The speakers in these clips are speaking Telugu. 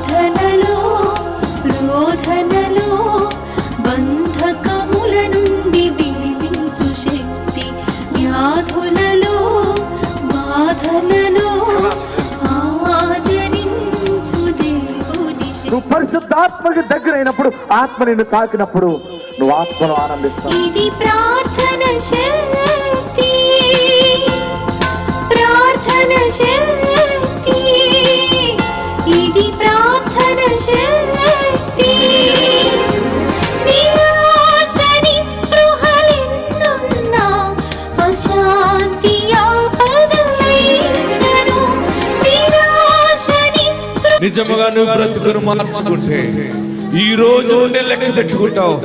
శోధనలో రోధనలో బంధకముల నుండి విడిపించు శక్తి, వ్యాధులలో బాధలలో ఆదరించు దేవుని శక్తి. నువ్వు పరిశుద్ధాత్మకి దగ్గర అయినప్పుడు, ఆత్మ నిన్ను తాకినప్పుడు నువ్వు ఆత్మను ఆనందిస్తావు. ఇది ప్రార్థన శక్తి, ప్రార్థన శక్తి, ఇది ప్రార్థన శక్తి. నిరాశ నిస్పృహలెన్నున్నా అశాంతి ఆపదలైనను, నిరాశ నిస్పృహ. నిజముగా నువ్వు బ్రతుకును మార్చుకుంటే ఈ రోజు నుండి లెక్క పెట్టుకుంటావు.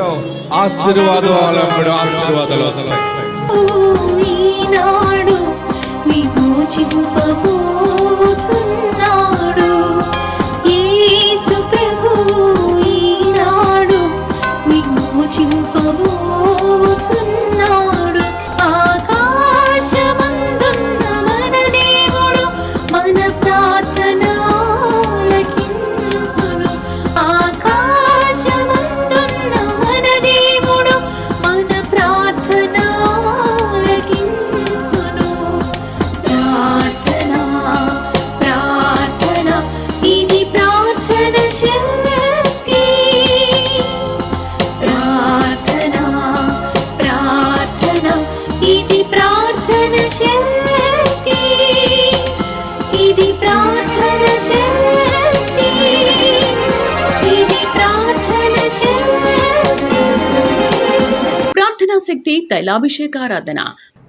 ఆశీర్వాదాలు వస్తాయి. ఈనాడు విమోచింపబోచున్నాడు యేసు ప్రభువు, ఈనాడు విమోచింపబోచున్నాడు. ఆకాశమందున్న మన దేవుడు మన ప్రార్థన ఆలకించును. ఆకాశమందున్న మన దేవుడు మన ప్రార్థన ఆలకించును. ప్రార్థన ప్రార్థన ఇది ప్రార్థన శక్తి, ప్రార్థన ప్రార్థన ఇది ప్రార్థన శక్తి, ఇది ప్రార్థన శక్తి, ఇది ప్రార్థన శక్తి. ప్రార్థనా శక్తి తైలాభిషేకారాధన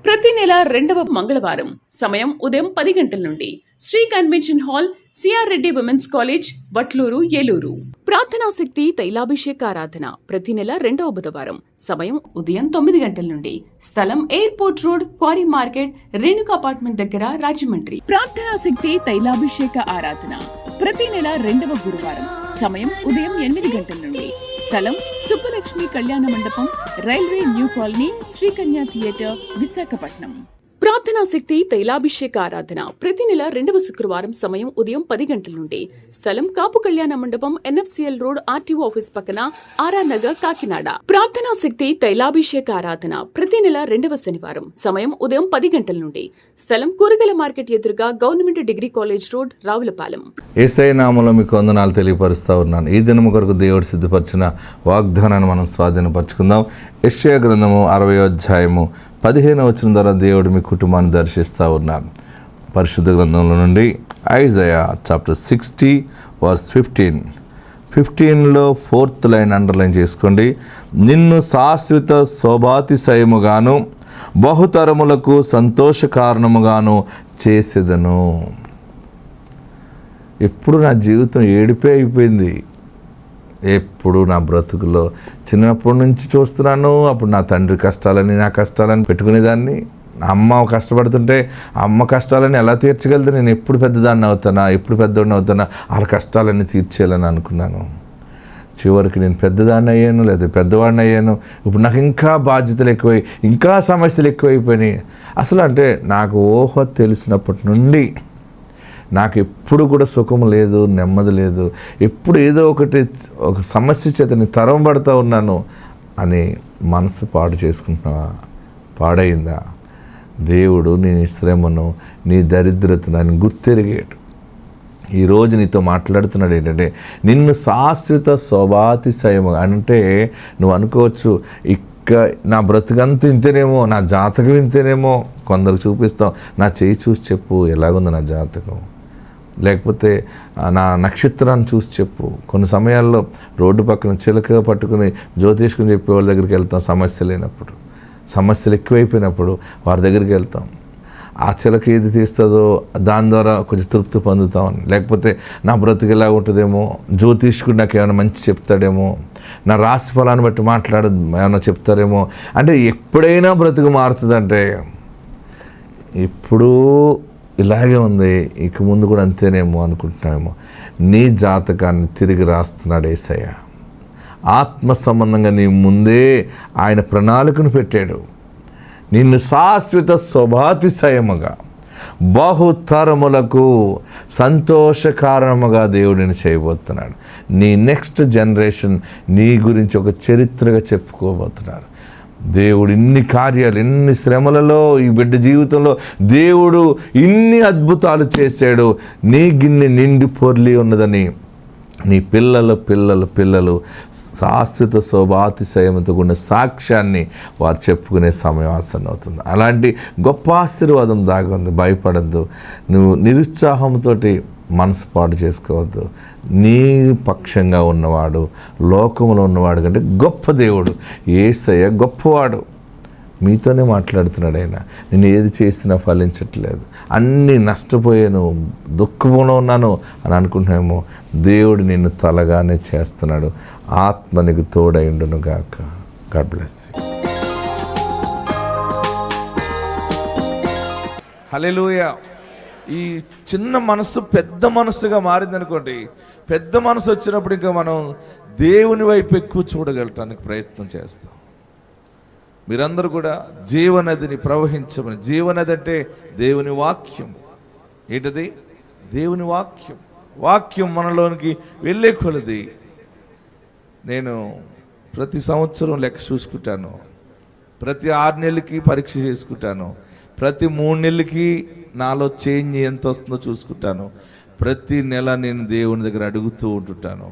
ప్రతి నెల 2వ మంగళవారం సమయం ఉదయం 10 గంటల నుండి Sri convention hall, CR Reddy women's college, Vatluru, Eluru. ప్రార్థనా శక్తి తైలాభిషేకారాధన ప్రతి నెల 2వ బుధవారం సమయం ఉదయం 9 గంటల నుండి స్థలం airport road, quarry market, Renuka apartment దగ్గర, రాజమండ్రి. ప్రార్థనా శక్తి తైలాభిషేక ఆరాధన ప్రతి నెల 2వ గురువారం సమయం ఉదయం 8 గంటల నుండి స్థలం సుబ్బలక్ష్మి కళ్యాణ మండపం, railway new colony, Srikanya theatre, Visakhapatnam. ప్రార్థనా శక్తి తైలాభిషేక ఆరాధన ప్రతి నెల 2వ శుక్రవారం సమయం ఉదయం 10 గంటల నుండి స్థలం కాపు కళ్యాణ మండపం, ఎన్ఎఫ్సిఎల్ రోడ్, ఆర్టీఓ ఆఫీస్ పక్కన, ఆర్ఆర్ నగర్, కాకినాడ. ప్రార్థనా శక్తి తైలాభిషేక ఆరాధన ప్రతి నెల 2వ శనివారం సమయం ఉదయం 10 గంటల నుండి స్థలం కూరగాయల మార్కెట్ ఎదురుగా, government degree college road, Ravulapalem. Yesayya నామములో మీకు వందనాలు తెలియపరుస్తూ ఉన్నాను. ఈ దినము కొరకు దేవుడు సిద్ధపరిచిన వాగ్దానాన్ని మనం స్వాధీనపరచుకుందాం. యెషయా గ్రంథము 60వ అధ్యాయము 15వ వచనం ద్వారా దేవుడు మీ కుటుంబాన్ని దర్శిస్తూ ఉన్నారు. పరిశుద్ధ గ్రంథంలో నుండి ఐజయా చాప్టర్ 60 వర్స్ 15లో 4th లైన్ అండర్లైన్ చేసుకోండి. నిన్ను శాశ్వత శోభాతిశయముగాను బహుతరములకు సంతోష కారణముగాను చేసేదను. ఎప్పుడు నా జీవితం ఏడిపే అయిపోయింది. ఎప్పుడు నా బ్రతుకులో చిన్నప్పటి నుంచి చూస్తున్నాను. అప్పుడు నా తండ్రి కష్టాలని, నా కష్టాలని పెట్టుకునేదాన్ని. అమ్మ కష్టపడుతుంటే అమ్మ కష్టాలని ఎలా తీర్చగలితే నేను ఎప్పుడు పెద్దదాన్ని అవుతానా, ఎప్పుడు పెద్దవాడిని అవుతానా, వాళ్ళ కష్టాలన్నీ తీర్చేయాలని అనుకున్నాను. చివరికి నేను పెద్దదాన్ని అయ్యాను, లేదా పెద్దవాడిని అయ్యాను. ఇప్పుడు నాకు ఇంకా బాధ్యతలు ఎక్కువై, ఇంకా సమస్యలు ఎక్కువైపోయినాయి. అసలు అంటే నాకు ఊహ తెలిసినప్పటి నుండి నాకు ఎప్పుడు కూడా సుఖం లేదు, నెమ్మది లేదు. ఎప్పుడు ఏదో ఒక సమస్య చేత నేను తరం పడుతూ ఉన్నాను అని మనసు పాడు చేసుకుంటున్నావా? పాడైందా? దేవుడు నీ శ్రమను, నీ దరిద్రతను ఆయన గుర్తెరిగాడు. ఈరోజు నీతో మాట్లాడుతున్నాడు ఏంటంటే, నిన్ను శాశ్వత శోభాతిశయము. అంటే నువ్వు అనుకోవచ్చు, నా బ్రతుకంతా ఇంతేనేమో, నా జాతకం ఇంతేనేమో. కొందరు చూపిస్తాం, నా చేయి చూసి చెప్పు ఎలాగుంది నా జాతకం, లేకపోతే నా నక్షత్రాన్ని చూసి చెప్పు. కొన్ని సమయాల్లో రోడ్డు పక్కన చిలక పట్టుకుని జ్యోతిష్కుని చెప్పే వాళ్ళ దగ్గరికి వెళ్తాం. సమస్య లేనప్పుడు, సమస్యలు ఎక్కువైపోయినప్పుడు వారి దగ్గరికి వెళ్తాం. ఆ చిలక ఏది తీస్తుందో దాని ద్వారా కొంచెం తృప్తి పొందుతామని. లేకపోతే నా బ్రతుకు ఎలా ఉంటుందేమో, జ్యోతిష్కుడు నాకు ఏమైనా మంచి చెప్తాడేమో, నా రాశి ఫలాన్ని బట్టి ఏమైనా చెప్తారేమో. అంటే ఎప్పుడైనా బ్రతుకు మారుతుందంటే ఇప్పుడు ఇలాగే ఉంది, ఇక ముందు కూడా అంతేనేమో అనుకుంటున్నామేమో. నీ జాతకాన్ని తిరిగి రాస్తున్నాడు యేసయ్య. ఆత్మ సంబంధంగా నీ ముందే ఆయన ప్రణాళికను పెట్టాడు. నిన్ను శాశ్వత శోభాతిశయముగా, బహుతరములకు సంతోషకారణముగా దేవుడిని చేయబోతున్నాడు. నీ నెక్స్ట్ జనరేషన్ నీ గురించి ఒక చరిత్రగా చెప్పుకోబోతున్నారు. దేవుడు ఇన్ని కార్యాలు, ఇన్ని శ్రమలలో ఈ బిడ్డ జీవితంలో దేవుడు ఇన్ని అద్భుతాలు చేశాడు. నీ గిన్నె నిండి పొర్లి ఉన్నదని నీ పిల్లలు శాశ్వత శోభాతిశయంతో కూడిన సాక్ష్యాన్ని వారు చెప్పుకునే సమయం ఆసన్నవుతుంది. అలాంటి గొప్ప ఆశీర్వాదం దాగి ఉంది. భయపడద్దు. నువ్వు నిరుత్సాహంతో మనసు పాటు చేసుకోవద్దు. నీ పక్షంగా ఉన్నవాడు, లోకంలో ఉన్నవాడు కంటే గొప్ప దేవుడు యేసయ్య గొప్పవాడు. మీతోనే మాట్లాడుతున్నాడు ఆయన. నేను ఏది చేసినా ఫలించట్లేదు, అన్నీ నష్టపోయాను, దుఃఖంలో ఉన్నాను అని అనుకుంటున్నామో, దేవుడు నిన్ను తలగానే చేస్తున్నాడు. ఆత్మ నీకు తోడైండును గాక. God bless you. హల్లెలూయా. ఈ చిన్న మనసు పెద్ద మనసుగా మారిందనుకోండి, పెద్ద మనసు వచ్చినప్పుడు ఇంకా మనం దేవుని వైపు ఎక్కువ చూడగలటానికి ప్రయత్నం చేస్తాం. మీరందరూ కూడా జీవనదిని ప్రవహించమని. జీవనది అంటే దేవుని వాక్యం. ఏంటది? దేవుని వాక్యం. వాక్యం మనలోనికి వెళ్ళే కొలది. నేను ప్రతి సంవత్సరం లెక్క చూసుకుంటాను, ప్రతి 6 నెలలకి పరీక్ష చేసుకుంటాను, ప్రతి 3 నెలలకి నాలో చేంజ్ ఎంత వస్తుందో చూసుకుంటాను. ప్రతి నెల నేను దేవుని దగ్గర అడుగుతూ ఉంటుంటాను.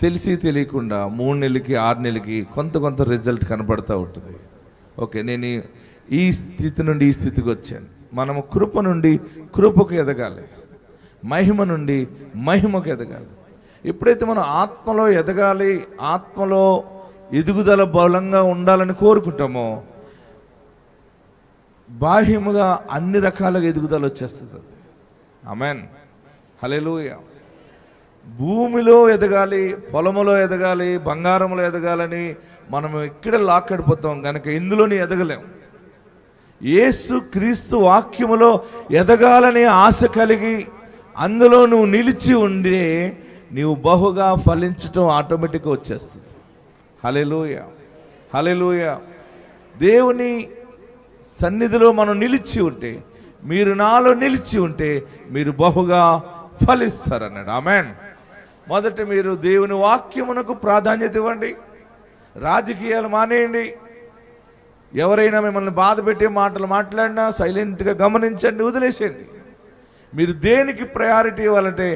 తెలిసి తెలియకుండా 3 నెలలకి 6 నెలలకి కొంత రిజల్ట్ కనపడుతూ ఉంటుంది. ఓకే, నేను ఈ స్థితి నుండి ఈ స్థితికి వచ్చాను. మనము కృప నుండి కృపకు ఎదగాలి, మహిమ నుండి మహిమకు ఎదగాలి. ఎప్పుడైతే మనం ఆత్మలో ఎదగాలి, ఆత్మలో ఎదుగుదల బలంగా ఉండాలని కోరుకుంటామో, బాహ్యముగా అన్ని రకాలుగా ఎదుగుదల వచ్చేస్తుంది. ఆమేన్. హల్లెలూయా. భూమిలో ఎదగాలి, పొలములో ఎదగాలి, బంగారంలో ఎదగాలని మనం ఇక్కడే లాక్కడిపోతాం కనుక ఇందులోని ఎదగలేం. యేసు క్రీస్తు వాక్యములో ఎదగాలనే ఆశ కలిగి అందులో నువ్వు నిలిచి ఉండి నీవు బహుగా ఫలించటం ఆటోమేటిక్గా వచ్చేస్తుంది. హల్లెలూయా. హల్లెలూయా. దేవుని సన్నిధిలో మనం నిలిచి ఉంటే, మీరు నాలో నిలిచి ఉంటే మీరు బహుగా ఫలిస్తారన్నాడు. ఆమేన్. మొదట మీరు దేవుని వాక్యమునకు ప్రాధాన్యత ఇవ్వండి. రాజకీయాలు మానేయండి. ఎవరైనా మిమ్మల్ని బాధ పెట్టే మాటలు మాట్లాడినా సైలెంట్గా గమనించండి, వదిలేసేయండి. మీరు దేనికి ప్రయారిటీ ఇవ్వాలంటే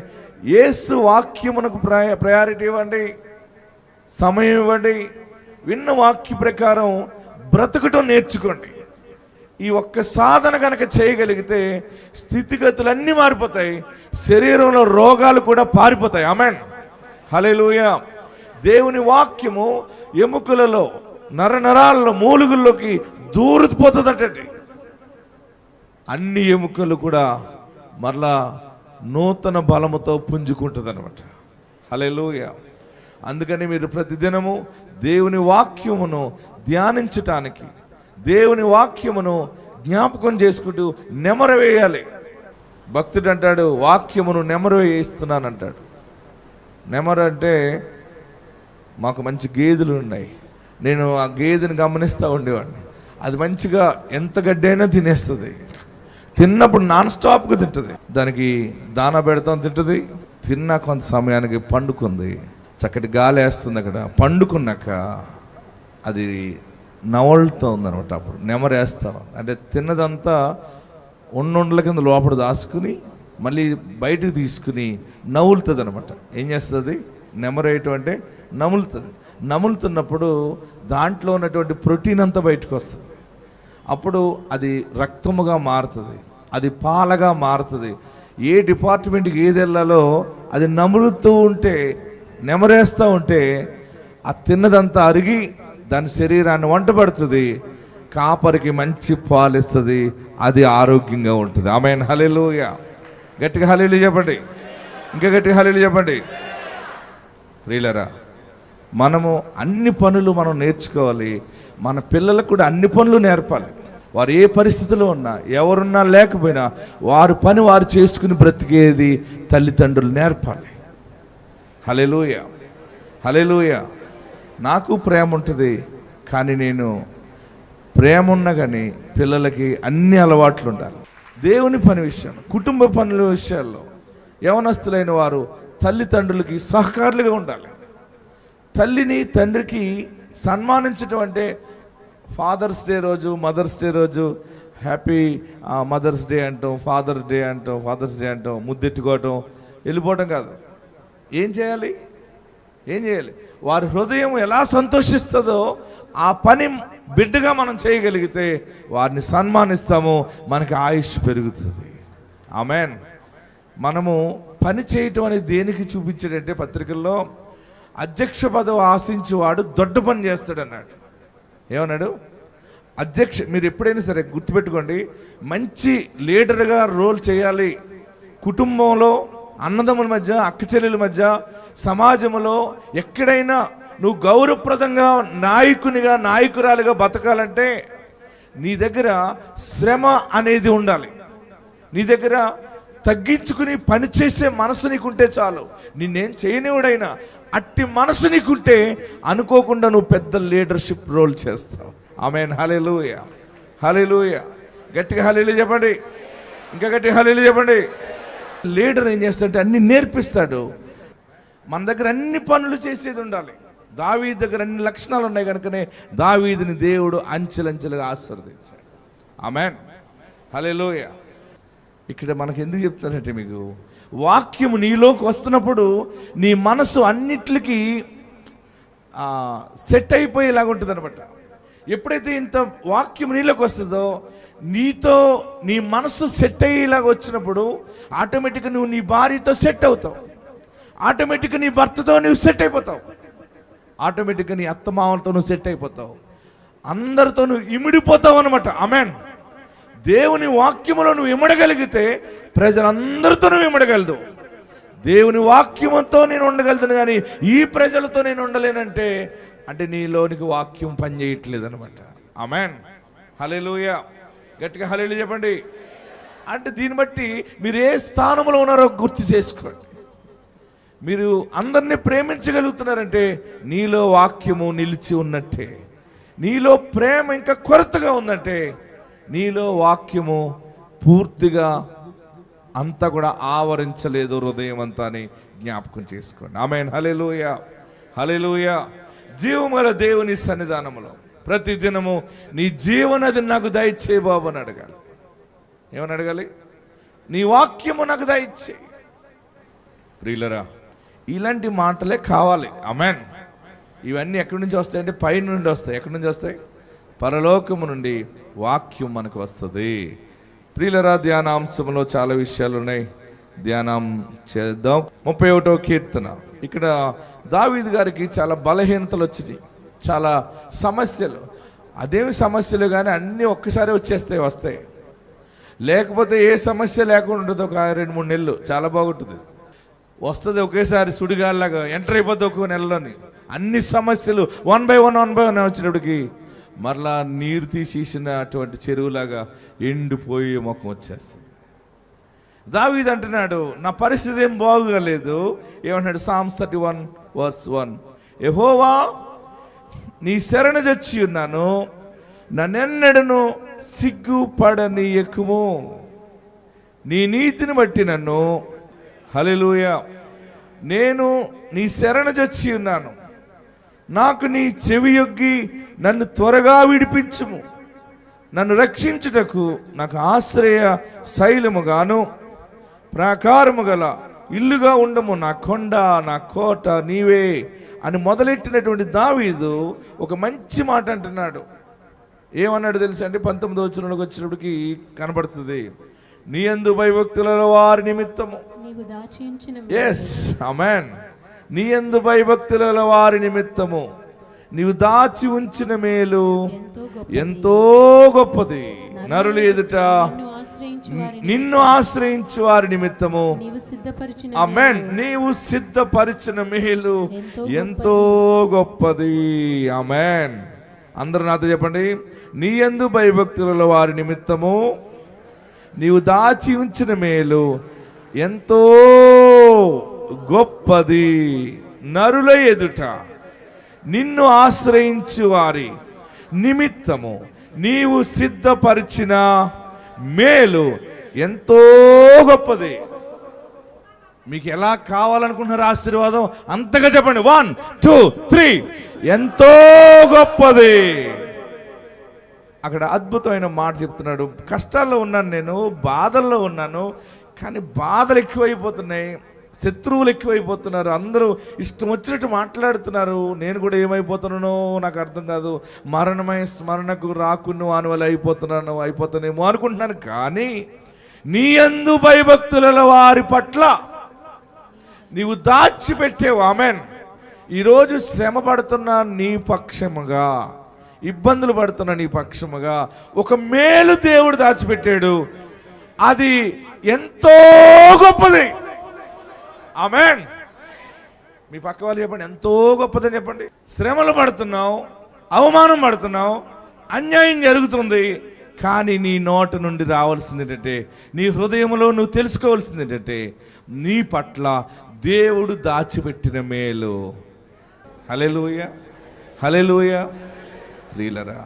యేసు వాక్యమునకు ప్రయారిటీ ఇవ్వండి, సమయం ఇవ్వండి. విన్న వాక్య ప్రకారం బ్రతకటం నేర్చుకోండి. ఈ ఒక్క సాధన కనుక చేయగలిగితే స్థితిగతులన్నీ మారిపోతాయి, శరీరంలో రోగాలు కూడా పారిపోతాయి. ఆమేన్. హల్లెలూయా. దేవుని వాక్యము ఎముకలలో, నరనరాల్లో, మూలుగుల్లోకి దూరిపోతుందటండి. అన్ని ఎముకలు కూడా మరలా నూతన బలముతో పుంజుకుంటుంది అనమాట. హల్లెలూయా. అందుకని మీరు ప్రతిదినము దేవుని వాక్యమును ధ్యానించటానికి, దేవుని వాక్యమును జ్ఞాపకం చేసుకుంటూ నెమరు వేయాలి. భక్తుడు అంటాడు, వాక్యమును నెమరు వేయిస్తున్నానంటాడు. నెమరు అంటే, మాకు మంచి గేదెలు ఉన్నాయి, నేను ఆ గేదెని గమనిస్తూ ఉండేవాడిని. అది మంచిగా ఎంత గడ్డైనా తినేస్తుంది. తిన్నప్పుడు నాన్ స్టాప్గా తింటుంది. దానికి దానా పెడతాం, తింటుంది. తిన్న కొంత సమయానికి పండుకుంది, చక్కటి గాలి వేస్తుంది. అక్కడ పండుకున్నాక అది నవలుతూ ఉందనమాట. అప్పుడు నెమరేస్తా ఉంది. అంటే తిన్నదంతా ఉండుండల కింద లోపల దాచుకుని మళ్ళీ బయటకు తీసుకుని నవ్వులుతుంది అనమాట. ఏం చేస్తుంది? నెమరేయటం అంటే నములుతుంది. నములుతున్నప్పుడు దాంట్లో ఉన్నటువంటి ప్రోటీన్ అంతా బయటకు వస్తుంది. అప్పుడు అది రక్తముగా మారుతుంది, అది పాలగా మారుతుంది. ఏ డిపార్ట్మెంట్కి ఏది వెళ్ళాలో అది నములుతూ ఉంటే, నెమరేస్తూ ఉంటే ఆ తిన్నదంతా అరిగి దాని శరీరాన్ని వంటపడుతుంది, కాపరికి మంచి పాలు ఇస్తుంది, అది ఆరోగ్యంగా ఉంటుంది. ఆమేన్. హల్లెలూయా. గట్టిగా హల్లెలూయా చెప్పండి. ఇంకా గట్టిగా హల్లెలూయా చెప్పండి. ప్రియులారా, మనము అన్ని పనులు మనం నేర్చుకోవాలి. మన పిల్లలకు కూడా అన్ని పనులు నేర్పాలి. వారు ఏ పరిస్థితిలో ఉన్నా, ఎవరున్నా లేకపోయినా వారి పని వారు చేసుకుని బ్రతికేది తల్లిదండ్రులు నేర్పాలి. హల్లెలూయా. హల్లెలూయా. నాకు ప్రేమ ఉంటుంది, కానీ నేను ప్రేమ ఉన్నా కానీ పిల్లలకి అన్ని అలవాట్లు ఉండాలి. దేవుని పని విషయంలో, కుటుంబ పనుల విషయాల్లో యవనస్తులైన వారు తల్లిదండ్రులకి సహకారులుగా ఉండాలి. తల్లిని తండ్రికి సన్మానించడం అంటే ఫాదర్స్ డే రోజు, మదర్స్ డే రోజు హ్యాపీ మదర్స్ డే అంటాం, ఫాదర్స్ డే అంటాం, ముద్దెట్టుకోవటం, వెళ్ళిపోవటం కాదు. ఏం చేయాలి? వారి హృదయం ఎలా సంతోషిస్తుందో ఆ పని బిడ్డగా మనం చేయగలిగితే వారిని సన్మానిస్తాము, మనకి ఆయుష్ పెరుగుతుంది. ఆమెన్. మనము పని చేయటం అనేది దేనికి చూపించాడంటే పత్రికల్లో అధ్యక్ష పదవి ఆశించేవాడు దొడ్డ పని చేస్తాడు అన్నాడు. ఏమన్నాడు? మీరు ఎప్పుడైనా సరే గుర్తుపెట్టుకోండి, మంచి లీడర్గా రోల్ చేయాలి. కుటుంబంలో, అన్నదమ్ముల మధ్య, అక్క చెల్లెల మధ్య, సమాజంలో ఎక్కడైనా నువ్వు గౌరవప్రదంగా నాయకునిగా, నాయకురాలుగా బతకాలంటే నీ దగ్గర శ్రమ అనేది ఉండాలి. నీ దగ్గర తగ్గించుకుని పనిచేసే మనసు నీకుంటే చాలు. నిన్నేం చేయనివాడైనా అట్టి మనసు నీకుంటే అనుకోకుండా నువ్వు పెద్ద లీడర్షిప్ రోల్ చేస్తావు. ఆమేన్. హల్లెలూయా, హల్లెలూయా. గట్టిగా హల్లెలూయా చెప్పండి, ఇంకా గట్టిగా హల్లెలూయా చెప్పండి. లీడర్ ఏం చేస్తాడంటే అన్ని నేర్పిస్తాడు. మన దగ్గర అన్ని పనులు చేసేది ఉండాలి. దావీదు దగ్గర అన్ని లక్షణాలు ఉన్నాయి కనుకనే దావీదుని దేవుడు అంచెలంచెలుగా ఆశీర్వదించాడు. ఆమేన్. హల్లెలూయా. ఇక్కడ మనకు ఎందుకు చెప్తానంటే, మీకు వాక్యము నీలోకి వస్తున్నప్పుడు నీ మనసు అన్నిటికీ సెట్ అయిపోయేలాగా ఉంటుంది అనమాట. ఎప్పుడైతే ఇంత వాక్యం నీలోకి వస్తుందో నీతో నీ మనసు సెట్ అయ్యేలాగా వచ్చినప్పుడు ఆటోమేటిక్గా నువ్వు నీ భార్యతో సెట్ అవుతావు, ఆటోమేటిక్గా నీ భర్తతో నువ్వు సెట్ అయిపోతావు, ఆటోమేటిక్గా నీ అత్తమామలతో నువ్వు సెట్ అయిపోతావు, అందరితో నువ్వు ఇమిడిపోతావు అనమాట. ఆమేన్. దేవుని వాక్యములో నువ్వు ఇమ్మడగలిగితే ప్రజలందరితో నువ్వు ఇమ్మడగలదు. దేవుని వాక్యముతో నేను ఉండగలుగుతాను, కానీ ఈ ప్రజలతో నేను ఉండలేనంటే అంటే నీలోనికి వాక్యం పనిచేయట్లేదు అనమాట. ఆమేన్. హల్లెలూయా. గట్టిగా హల్లెలూయా చెప్పండి. అంటే దీన్ని బట్టి మీరు ఏ స్థానంలో ఉన్నారో గుర్తు చేసుకోండి. మీరు అందరినీ ప్రేమించగలుగుతున్నారంటే నీలో వాక్యము నిలిచి ఉన్నట్టే. నీలో ప్రేమ ఇంకా కొరతగా ఉందంటే నీలో వాక్యము పూర్తిగా అంతా కూడా ఆవరించలేదు హృదయం అంతా అని జ్ఞాపకం చేసుకోండి. ఆమేన్. హల్లెలూయా, హల్లెలూయా. జీవముల దేవుని సన్నిధానములో ప్రతిదినము నీ జీవనది నాకు దయచేయి బాబు అని అడగాలి. ఏమని అడగాలి? నీ వాక్యము నాకు దయచేయి. ప్రియులరా, ఇలాంటి మాటలే కావాలి. ఆమేన్. ఇవన్నీ ఎక్కడి నుంచి వస్తాయంటే పై నుండి వస్తాయి. ఎక్కడి నుంచి వస్తాయి? పరలోకము నుండి వాక్యం మనకు వస్తుంది. ప్రియులరా, ధ్యానాంశంలో చాలా విషయాలు ఉన్నాయి, ధ్యానం చేద్దాం. 31వ కీర్తన. ఇక్కడ దావీదు గారికి చాలా బలహీనతలు వచ్చినాయి, చాలా సమస్యలు. అదేమి సమస్యలు కానీ అన్నీ ఒక్కసారి వస్తాయి. లేకపోతే ఏ సమస్య లేకుండా ఉంటుంది. ఒక 2-3 నెలలు చాలా బాగుంటుంది. వస్తుంది ఒకేసారి సుడిగాల్లాగా ఎంటర్ అయిపోతుంది ఒక నెలలోని. అన్ని సమస్యలు వన్ బై వన్ వచ్చినప్పటికి మరలా నీరు తీసేసినటువంటి చెరువులాగా ఎండిపోయి ముఖం వచ్చేస్తుంది. దావీదు అంటున్నాడు, నా పరిస్థితి ఏం బాగోలేదు. ఏమంటున్నాడు? Psalms 31:1, యెహోవా నీ శరణు జొచ్చి ఉన్నాను, నన్నెన్నడను సిగ్గుపడనీయకుము, నీ నీతిని బట్టి నన్ను. హల్లెలూయా. నేను నీ శరణు జొచ్చి ఉన్నాను, నాకు నీ చెవియొగ్గి నన్ను త్వరగా విడిపించుము, నన్ను రక్షించుటకు నాకు ఆశ్రయ శైలముగాను ప్రాకారము గల ఇల్లుగా ఉండము, నా కొండ నా కోట నీవే అని మొదలెట్టినటువంటి దావీదు ఒక మంచి మాట అంటున్నాడు. ఏమన్నాడు తెలుసా అండి? 19వ వచనంలోకి వచ్చినప్పటికి కనబడుతుంది, నీ యందు భయభక్తుల వారి నిమిత్తము. ఎస్, ఆమేన్. నీ యందు భయభక్తుల వారి నిమిత్తము నీవు దాచి ఉంచిన మేలు ఎంతో గొప్పది. నరులు ఎదుట నిన్ను ఆశ్రయించు వారి నిమిత్తము ఆమేన్ నీవు సిద్ధపరిచిన మేలు ఎంతో గొప్పది. ఆమేన్. అందరూ నాతో చెప్పండి, నీ యందు భయభక్తుల వారి నిమిత్తము నీవు దాచి ఉంచిన మేలు ఎంతో గొప్పది. నరుల ఎదుట నిన్ను ఆశ్రయించు వారి నిమిత్తము నీవు సిద్ధపరిచిన మేలు ఎంతో గొప్పది. మీకు ఎలా కావాలనుకుంటున్నారు ఆశీర్వాదం అంతగా చెప్పండి. 1 2 3. ఎంతో గొప్పది. అక్కడ అద్భుతమైన మాట చెప్తున్నాడు. కష్టాల్లో ఉన్నాను, నేను బాధల్లో ఉన్నాను, కానీ బాధలు ఎక్కువైపోతున్నాయి, శత్రువులు ఎక్కువైపోతున్నారు, అందరూ ఇష్టం వచ్చినట్టు మాట్లాడుతున్నారు. నేను కూడా ఏమైపోతున్నానో నాకు అర్థం కాదు. మరణమై స్మరణకు రాకును అనువల అయిపోతానేమో అనుకుంటున్నాను. కానీ నీ యందు భయభక్తుల వారి పట్ల నీవు దాచిపెట్టేవు. ఆమెన్. ఈరోజు శ్రమ పడుతున్న నీ పక్షముగా, ఇబ్బందులు పడుతున్న నీ పక్షముగా ఒక మేలు దేవుడు దాచిపెట్టాడు. అది ఎంతో గొప్పది. ఆమెన్. మీ పక్క వాళ్ళు చెప్పండి, ఎంతో గొప్పదని చెప్పండి. శ్రమలు పడుతున్నావు, అవమానం పడుతున్నావు, అన్యాయం జరుగుతుంది, కానీ నీ నోట నుండి రావాల్సింది ఏంటంటే, నీ హృదయంలో నువ్వు తెలుసుకోవాల్సింది ఏంటంటే, నీ పట్ల దేవుడు దాచిపెట్టిన మేలు. హల్లెలూయా, హల్లెలూయా. ప్రియులరా,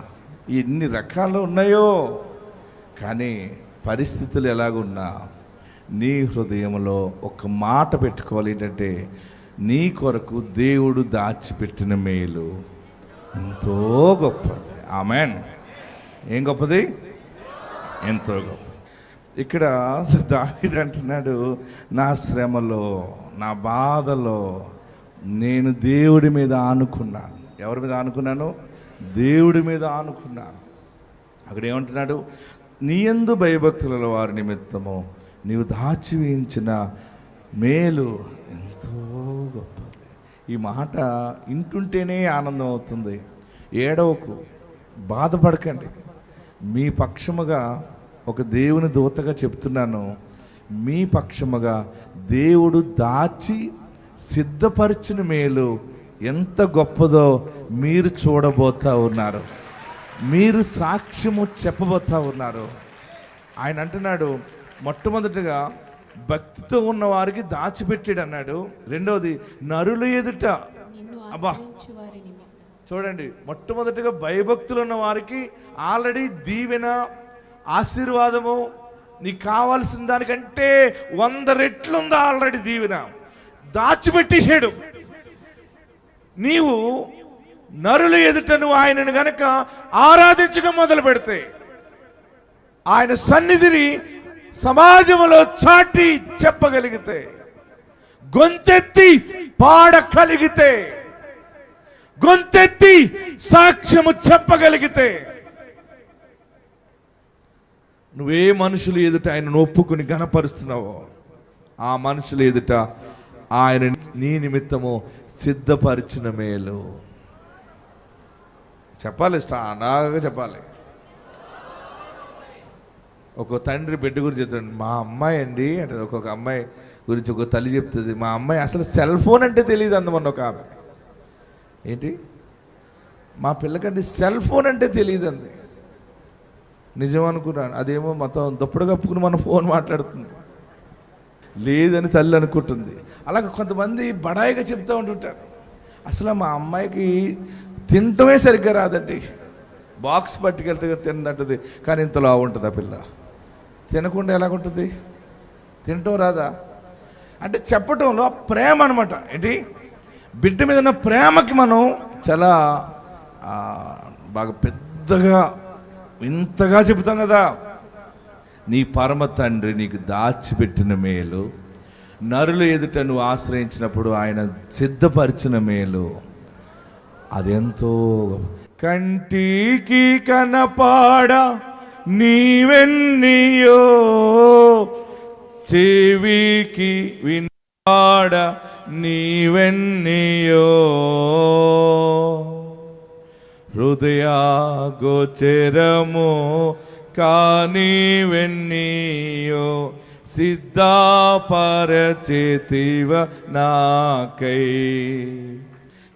ఎన్ని రకాలు ఉన్నాయో, కానీ పరిస్థితులు ఎలాగున్నా నీ హృదయంలో ఒక మాట పెట్టుకోవాలి. ఏంటంటే, నీ కొరకు దేవుడు దాచిపెట్టిన మేలు ఎంతో గొప్పది. ఆమెన్. ఏం గొప్పది? ఎంతో గొప్ప. ఇక్కడ దావీదు అంటున్నాడు, నా శ్రమలో, నా బాధలో నేను దేవుడి మీద ఆనుకున్నాను. ఎవరి మీద ఆనుకున్నాను? దేవుడి మీద ఆనుకున్నాను. అక్కడ ఏమంటున్నాడు? నీ యందు భయభక్తుల వారి నిమిత్తము నీవు దాచి వేయించిన మేలు ఎంతో గొప్పది. ఈ మాట ఇంటుంటేనే ఆనందం అవుతుంది. ఏడవకు, బాధపడకండి. మీ పక్షముగా ఒక దేవుని దూతగా చెప్తున్నాను, మీ పక్షముగా దేవుడు దాచి సిద్ధపరిచిన మేలు ఎంత గొప్పదో మీరు చూడబోతా ఉన్నారు, మీరు సాక్ష్యము చెప్పబోతా ఉన్నారు. ఆయన అంటున్నాడు, మొట్టమొదటిగా భక్తితో ఉన్న వారికి దాచిపెట్టాడు అన్నాడు. రెండవది నరుల ఎదుట. అబ్బా చూడండి, మొట్టమొదటిగా భయభక్తులు ఉన్న వారికి ఆల్రెడీ దీవెన, ఆశీర్వాదము, నీకు కావాల్సిన దానికంటే 100 రెట్లుందా ఆల్రెడీ దీవెన దాచిపెట్టేసాడు. నీవు నరుల ఎదుట నువ్వు ఆయనను గనక ఆరాధించడం మొదలు పెడితే, ఆయన సన్నిధిని సమాజంలో చాటి చెప్పగలిగితే, గొంతెత్తి పాడగలిగితే, గొంతెత్తి సాక్ష్యము చెప్పగలిగితే, నువ్వే మనుషులు ఎదుట ఆయనను ఒప్పుకుని గణపరుస్తున్నావో, ఆ మనుషుల ఎదుట ఆయన నీ నిమిత్తము సిద్ధపరిచిన మేలు చెప్పాలి. స్టాండాగా చెప్పాలి. ఒక తండ్రి బిడ్డ గురించి చెప్తాడు, మా అమ్మాయి అండి అంటే ఒక్కొక్క అమ్మాయి గురించి ఒక తల్లి చెప్తుంది, మా అమ్మాయి అసలు సెల్ ఫోన్ అంటే తెలియదు అందమన్న ఒక ఆమె. ఏంటి, మా పిల్లకంటే సెల్ ఫోన్ అంటే తెలియదు అంది. నిజం అనుకున్నాను. అదేమో మొత్తం దుప్పటి కప్పుకుని మన ఫోన్ మాట్లాడుతుంది, లేదని తల్లి అనుకుంటుంది. అలాగే కొంతమంది బడాయిగా చెప్తూ ఉంటుంటారు, అసలు మా అమ్మాయికి తినటమే సరిగ్గా రాదండి, బాక్స్ పట్టుకెళ్తే తినంటుంది, కానీ ఇంతలో ఉంటుంది ఆ పిల్ల. తినకుండా ఎలాగుంటుంది? తినటం రాదా అంటే చెప్పటంలో ప్రేమ అనమాట. ఏంటి, బిడ్డ మీద ఉన్న ప్రేమకి మనం చాలా బాగా పెద్దగా ఇంతగా చెబుతాం కదా. నీ పరమ తండ్రి నీకు దాచిపెట్టిన మేలు, నరులు ఎదుట నువ్వు ఆశ్రయించినప్పుడు ఆయన సిద్ధపరిచిన మేలు అదెంతో. కంటికి కనపాడ నీవెన్నియో, చెవికి వినపాడ నీవెన్నియో, హృదయాగోచరము కానివెన్నియో, సిద్ధపరచేతివ నాకై.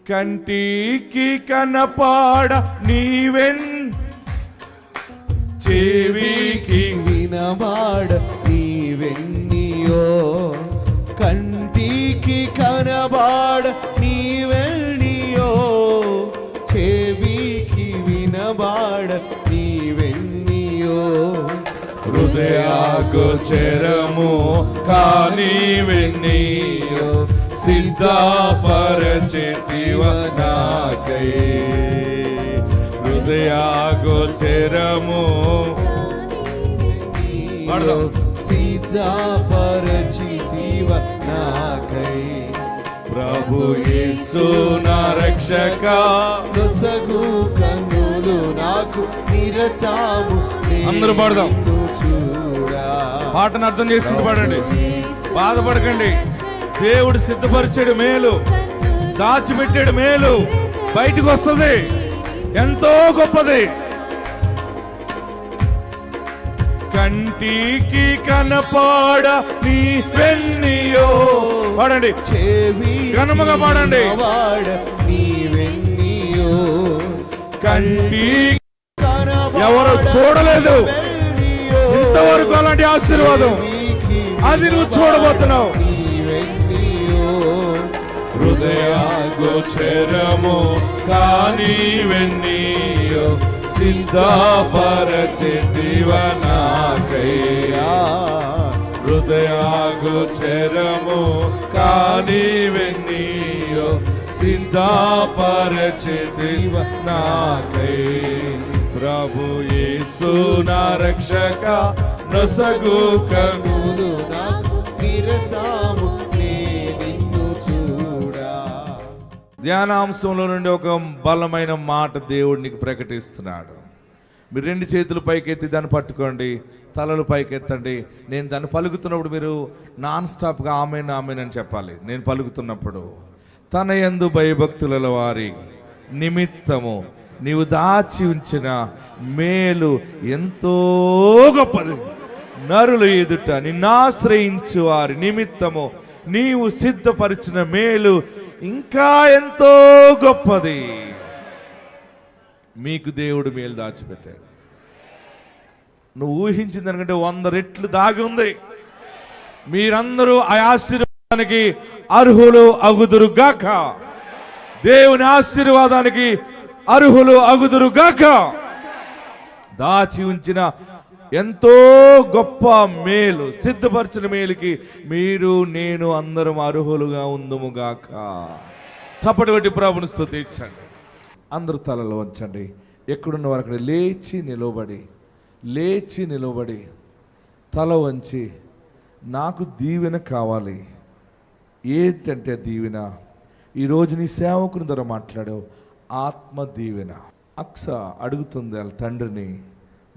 కంటికి కనపాడ నీవెన్, చెవికి వినబాడ నీవెన్నియో, కంటికి కనబాడ నీవెన్నియో, చెవికి వినబాడ నీవెన్నియో, హృదయాగోచరము కానివెన్నీయో సిద్ధపరచితివ నాకై. హృదయాగోచరము పాడదాం. సిద్ధపరచితివ నాకై. ప్రభు యేసు నా రక్షక నొసగు కన్నులు నాకు నిరతాము అందరూ పాడదాం. నిన్ను చూడా. పాటను అర్థం చేసుకుంటూ పాడండి. బాధపడకండి. దేవుడు సిద్ధపరిచాడు మేలు, దాచిపెట్టాడు మేలు, బయటకు వస్తుంది, ఎంతో గొప్పది. కంటికి కనపాడ నీ వెన్నీయో పాడండి. చెవి ఘనముగా పాడండి. వాడ నీవెన్నీయో. కంటి ఎవరు చూడలేదు ఇంతవరకు అలాంటి ఆశీర్వాదం, అది నువ్వు చూడబోతున్నావు. హృదయాగోచరము కానివెన్నీయో సిద్ధపరచితివ నాకై. హృదయాగోచరము కానివెన్నీయో సిద్ధపరచితివ నాకై. ప్రభు యేసు నా రక్షక నొసగు కన్నులు నాకు నిరతాము నిన్ను చూడా. ధ్యానాంశంలో నుండి ఒక బలమైన మాట దేవుడు నీకు ప్రకటిస్తున్నాడు. మీరు రెండు చేతులు పైకెత్తి దాన్ని పట్టుకోండి, తలలు పైకెత్తండి. నేను దాన్ని పలుకుతున్నప్పుడు మీరు నాన్ స్టాప్గా ఆమెన్ ఆమెన్ అని చెప్పాలి. నేను పలుకుతున్నప్పుడు తన యందు భయభక్తుల వారి నిమిత్తము నీవు దాచి ఉంచిన మేలు ఎంతో గొప్పది. నరుల ఎదుట నిన్నాశ్రయించు వారి నిమిత్తము నీవు సిద్ధపరిచిన మేలు ఇంకా ఎంతో గొప్పది. మీకు దేవుడు మేలు దాచిపెట్టాడు. నువ్వు ఊహించిన దానికంటే 100 రెట్లు దాగి ఉంది. మీరందరూ ఆ ఆశీర్వాదానికి అర్హులు అగుదురు గాక. దేవుని ఆశీర్వాదానికి అర్హులు అగుదురు గాక. దాచి ఉంచిన ఎంతో గొప్ప మేలు, సిద్ధపరిచిన మేలుకి మీరు నేను అందరం అర్హులుగా ఉందుము గాక. చప్పటి బట్టి ప్రభుని స్తుతించండి. అందరూ తలలు వంచండి. ఎక్కడున్నవారు అక్కడ లేచి నిలబడి తల వంచి నాకు దీవెన కావాలి. ఏంటంటే దీవెన ఈరోజు నీ సేవకుని ద్వారా మాట్లాడావు, ఆత్మ దీవెన. అక్స అడుగుతుంది వాళ్ళ తండ్రిని,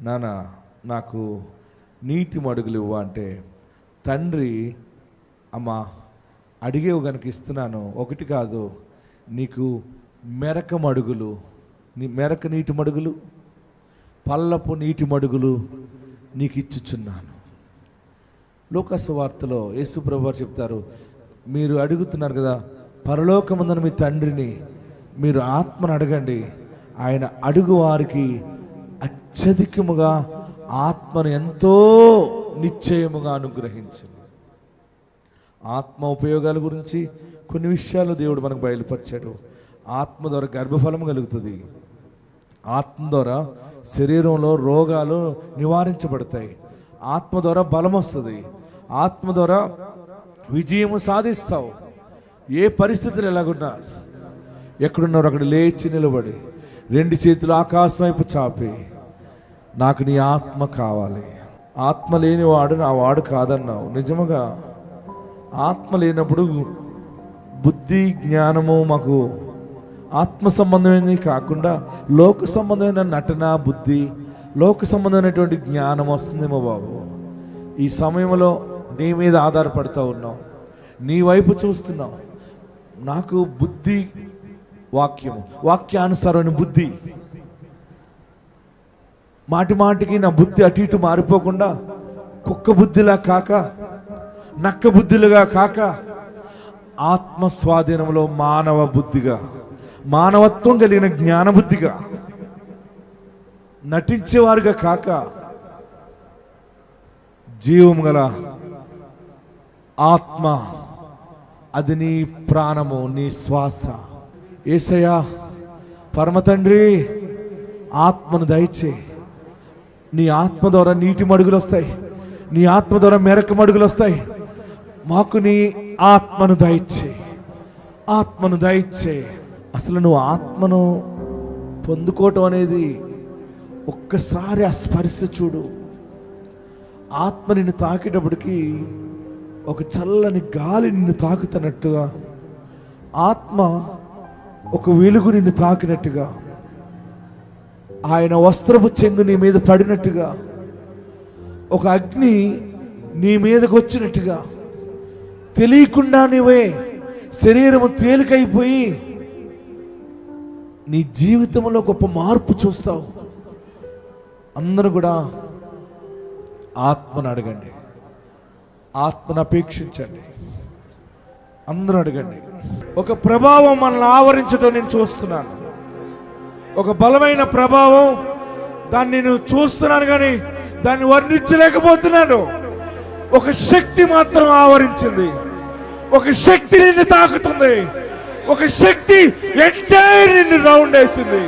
నాన్న నాకు నీటి మడుగులు ఇవ్వ అంటే, తండ్రి అమ్మ అడిగేవు కనుక ఇస్తున్నాను, ఒకటి కాదు నీకు మెరక మడుగులు, మెరక నీటి మడుగులు, పల్లపు నీటి మడుగులు నీకు ఇచ్చుచున్నాను. లోకాసు వార్తలో యేసు ప్రభువారు చెప్తారు, మీరు అడుగుతున్నారు కదా పరలోకమందున మీ తండ్రిని, మీరు ఆత్మను అడగండి, ఆయన అడుగు వారికి అత్యధికముగా ఆత్మను ఎంతో నిశ్చయముగా అనుగ్రహించింది. ఆత్మ ఉపయోగాల గురించి కొన్ని విషయాలు దేవుడు మనకు బయలుపరిచాడు. ఆత్మ ద్వారా గర్భఫలం కలుగుతుంది. ఆత్మ ద్వారా శరీరంలో రోగాలు నివారించబడతాయి. ఆత్మ ద్వారా బలం వస్తుంది. ఆత్మ ద్వారా విజయము సాధిస్తావు. ఏ పరిస్థితులు ఎలాగున్నా ఎక్కడున్నారు అక్కడ లేచి నిలబడి 2 చేతులు ఆకాశం వైపు చాపి, నాకు నీ ఆత్మ కావాలి. ఆత్మ లేనివాడు నా వాడు కాదన్నావు. నిజముగా ఆత్మ లేనప్పుడు బుద్ధి జ్ఞానము మాకు ఆత్మ సంబంధమైనది కాకుండా లోక సంబంధమైన నటన బుద్ధి, లోక సంబంధమైనటువంటి జ్ఞానం వస్తుందేమో బాబు. ఈ సమయంలో నీ మీద ఆధారపడుతూ ఉన్నావు, నీ వైపు చూస్తున్నావు. నాకు బుద్ధి వాక్యము, వాక్యానుసారమైన బుద్ధి, మాటి మాటికి నా బుద్ధి అటు ఇటు మారిపోకుండా కుక్క బుద్ధిలా కాక, నక్క బుద్ధిలుగా కాక, ఆత్మ స్వాధీనంలో మానవ బుద్ధిగా, మానవత్వం కలిగిన జ్ఞాన బుద్ధిగా, నటించేవారుగా కాక జీవం గల ఆత్మ, అది నీ ప్రాణము, నీ శ్వాస. యేసయ్యా పరమ తండ్రి ఆత్మను దయచే. నీ ఆత్మ ద్వారా నీటి మడుగులు వస్తాయి. నీ ఆత్మ ద్వారా మెరకమడుగులు వస్తాయి. మాకు నీ ఆత్మను దయచే, ఆత్మను దయచే. అసలు నువ్వు ఆత్మను పొందుకోవటం అనేది ఒక్కసారి ఆ స్పర్శ చూడు. ఆత్మ నిన్ను తాకేటప్పటికి ఒక చల్లని గాలి నిన్ను తాకుతున్నట్టుగా, ఆత్మ ఒక వెలుగు నిన్ను తాకినట్టుగా, ఆయన వస్త్రపు చెంగు నీ మీద పడినట్టుగా, ఒక అగ్ని నీ మీదకి వచ్చినట్టుగా, తెలియకుండా నీవే శరీరము తేలికైపోయి నీ జీవితంలో గొప్ప మార్పు చూస్తావు. అందరూ కూడా ఆత్మను అడగండి, ఆత్మను అపేక్షించండి. అందరూ అడగండి. ఒక ప్రభావం మనల్ని ఆవరించడం నేను చూస్తున్నాను. ఒక బలమైన ప్రభావం, దాన్ని నేను చూస్తున్నాను కానీ దాన్ని వర్ణించలేకపోతున్నాను. ఒక శక్తి మాత్రం ఆవరించింది. ఒక శక్తి నిన్ను తాకుతుంది. ఒక శక్తి ఎంటైర్ నిన్ను రౌండ్ వేసింది.